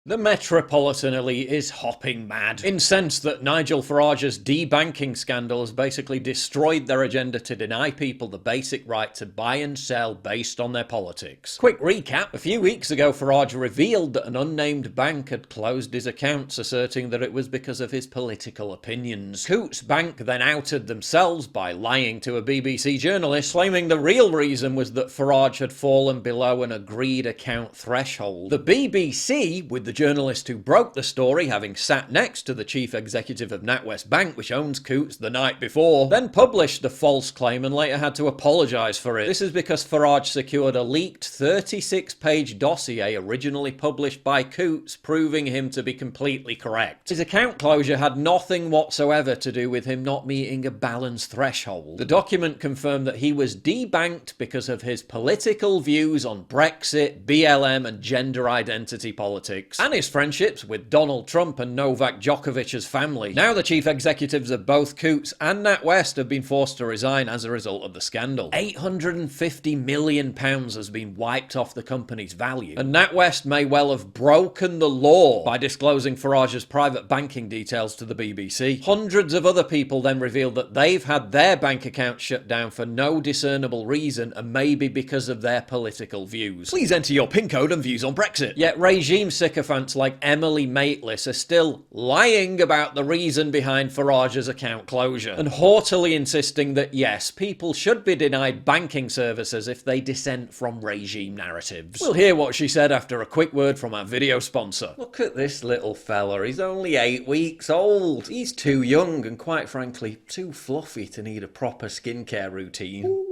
The metropolitan elite is hopping mad, incensed that Nigel Farage's debanking scandal has basically destroyed their agenda to deny people the basic right to buy and sell based on their politics. Quick recap, a few weeks ago Farage revealed that an unnamed bank had closed his accounts, asserting that it was because of his political opinions. Coutts Bank then outed themselves by lying to a BBC journalist, claiming the real reason was that Farage had fallen below an agreed account threshold. The BBC, with the journalist who broke the story having sat next to the chief executive of NatWest Bank, which owns Coutts, the night before, then published the false claim and later had to apologise for it. This is because Farage secured a leaked 36-page dossier originally published by Coutts, proving him to be completely correct. His account closure had nothing whatsoever to do with him not meeting a balance threshold. The document confirmed that he was debanked because of his political views on Brexit, BLM and gender identity politics, and his friendships with Donald Trump and Novak Djokovic's family. Now the chief executives of both Coutts and NatWest have been forced to resign as a result of the scandal. £850 million has been wiped off the company's value, and NatWest may well have broken the law by disclosing Farage's private banking details to the BBC. Hundreds of other people then revealed that they've had their bank accounts shut down for no discernible reason, and maybe because of their political views. Please enter your PIN code and views on Brexit. Yet regime sycophants like Emily Maitlis are still lying about the reason behind Farage's account closure, and haughtily insisting that yes, people should be denied banking services if they dissent from regime narratives. We'll hear what she said after a quick word from our video sponsor. Look at this little fella, he's only 8 weeks old. He's too young and quite frankly too fluffy to need a proper skincare routine.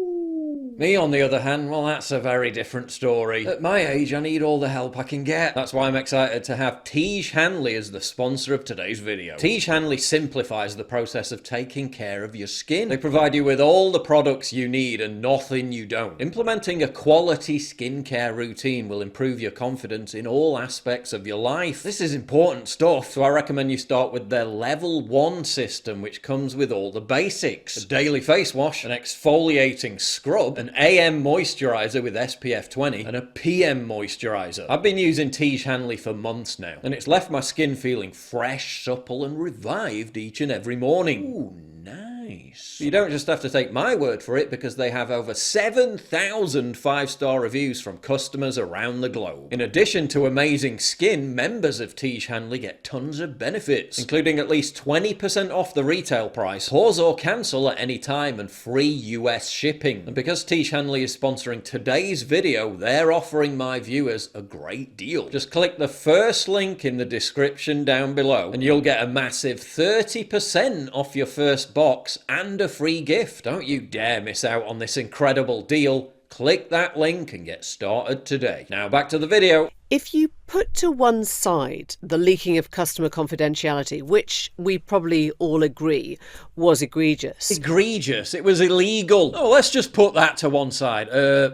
Me, on the other hand, well, that's a very different story. At my age, I need all the help I can get. That's why I'm excited to have Tiege Hanley as the sponsor of today's video. Tiege Hanley simplifies the process of taking care of your skin. They provide you with all the products you need and nothing you don't. Implementing a quality skincare routine will improve your confidence in all aspects of your life. This is important stuff, so I recommend you start with their Level 1 system, which comes with all the basics. A daily face wash, an exfoliating scrub, an AM moisturizer with SPF 20, and a PM moisturizer. I've been using Tiege Hanley for months now, and it's left my skin feeling fresh, supple, and revived each and every morning. Ooh, nice. You don't just have to take my word for it, because they have over 7,000 5-star reviews from customers around the globe. In addition to amazing skin, members of Tiege Hanley get tons of benefits, including at least 20% off the retail price, pause or cancel at any time, and free US shipping. And because Tiege Hanley is sponsoring today's video, they're offering my viewers a great deal. Just click the first link in the description down below, and you'll get a massive 30% off your first box and a free gift. Don't you dare miss out on this incredible deal. Click that link and get started today. Now back to the video. If you put to one side the leaking of customer confidentiality, which we probably all agree was egregious. Egregious? It was illegal. Oh, let's just put that to one side.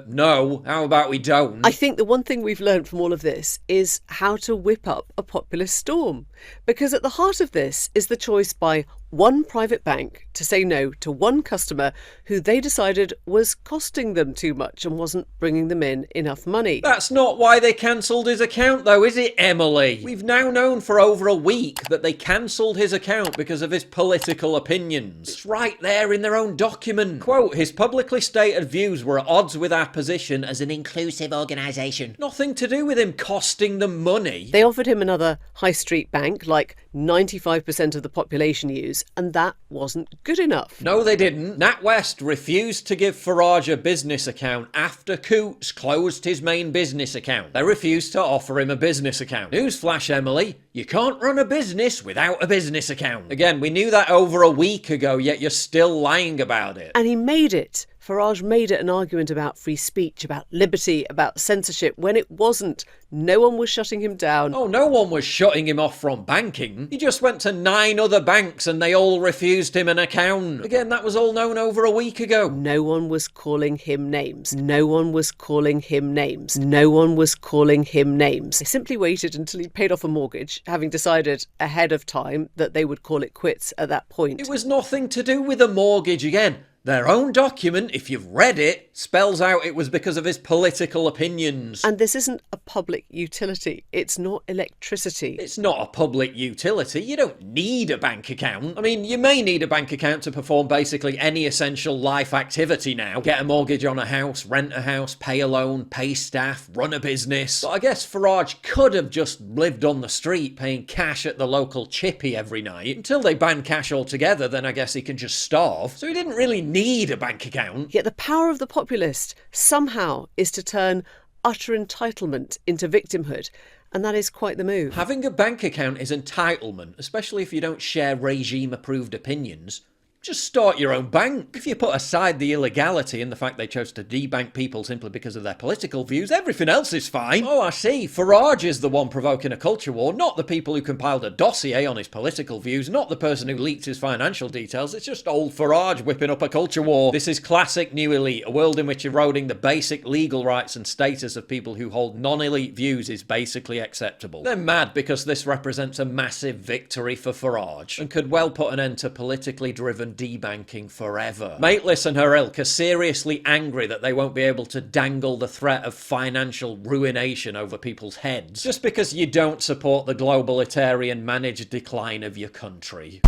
No. How about we don't? I think the one thing we've learned from all of this is how to whip up a populist storm. Because at the heart of this is the choice by one private bank to say no to one customer who they decided was costing them too much and wasn't bringing them in enough money. That's not why they cancelled his account though, is it, Emily? We've now known for over a week that they cancelled his account because of his political opinions. It's right there in their own document. Quote, his publicly stated views were at odds with our position as an inclusive organisation. Nothing to do with him costing them money. They offered him another high street bank like 95% of the population use, and that wasn't good enough. No, they didn't. NatWest refused to give Farage a business account after Coutts closed his main business account. They refused to offer him a business account. Newsflash, Emily, you can't run a business without a business account. Again, we knew that over a week ago, yet you're still lying about it. And he made it. Farage made it an argument about free speech, about liberty, about censorship, when it wasn't. No one was shutting him down. Oh, no one was shutting him off from banking. He just went to 9 other banks and they all refused him an account. Again, that was all known over a week ago. No one was calling him names. No one was calling him names. No one was calling him names. They simply waited until he paid off a mortgage, having decided ahead of time that they would call it quits at that point. It was nothing to do with a mortgage again. Their own document, if you've read it, spells out it was because of his political opinions. And this isn't a public utility. It's not electricity. It's not a public utility. You don't need a bank account. I mean, you may need a bank account to perform basically any essential life activity now. Get a mortgage on a house, rent a house, pay a loan, pay staff, run a business. But I guess Farage could have just lived on the street paying cash at the local chippy every night. Until they ban cash altogether, then I guess he can just starve. So he didn't really need a bank account. Yet the power of the populist somehow is to turn utter entitlement into victimhood, and that is quite the move. Having a bank account is entitlement, especially if you don't share regime-approved opinions. Just start your own bank. If you put aside the illegality and the fact they chose to debank people simply because of their political views, everything else is fine. Oh, I see. Farage is the one provoking a culture war, not the people who compiled a dossier on his political views, not the person who leaked his financial details. It's just old Farage whipping up a culture war. This is classic New Elite, a world in which eroding the basic legal rights and status of people who hold non-elite views is basically acceptable. They're mad because this represents a massive victory for Farage, and could well put an end to politically driven debanking forever. Mateless and her ilk are seriously angry that they won't be able to dangle the threat of financial ruination over people's heads just because you don't support the globalitarian managed decline of your country.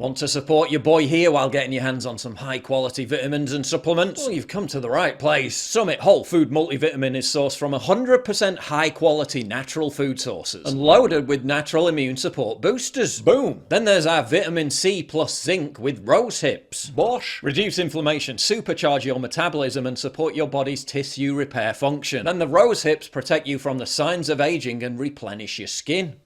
Want to support your boy here while getting your hands on some high quality vitamins and supplements? Well, you've come to the right place. Summit Whole Food Multivitamin is sourced from 100% high quality natural food sources and loaded with natural immune support boosters. Boom! Then there's our vitamin C plus zinc with rose hips. Bosh! Reduce inflammation, supercharge your metabolism and support your body's tissue repair function. Then the rose hips protect you from the signs of aging and replenish your skin.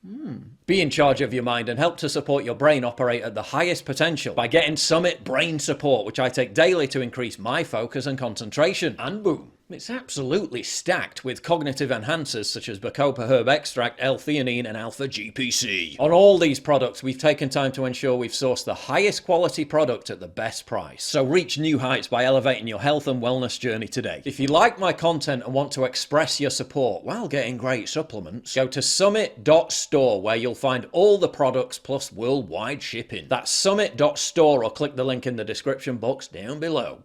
Be in charge of your mind and help to support your brain operate at the highest potential by getting Summit Brain Support, which I take daily to increase my focus and concentration. And boom, it's absolutely stacked with cognitive enhancers such as Bacopa herb extract, L-theanine and alpha GPC. On all these products, we've taken time to ensure we've sourced the highest quality product at the best price. So reach new heights by elevating your health and wellness journey today. If you like my content and want to express your support while getting great supplements, go to summit.store where you'll find all the products plus worldwide shipping. That's summit.store or click the link in the description box down below.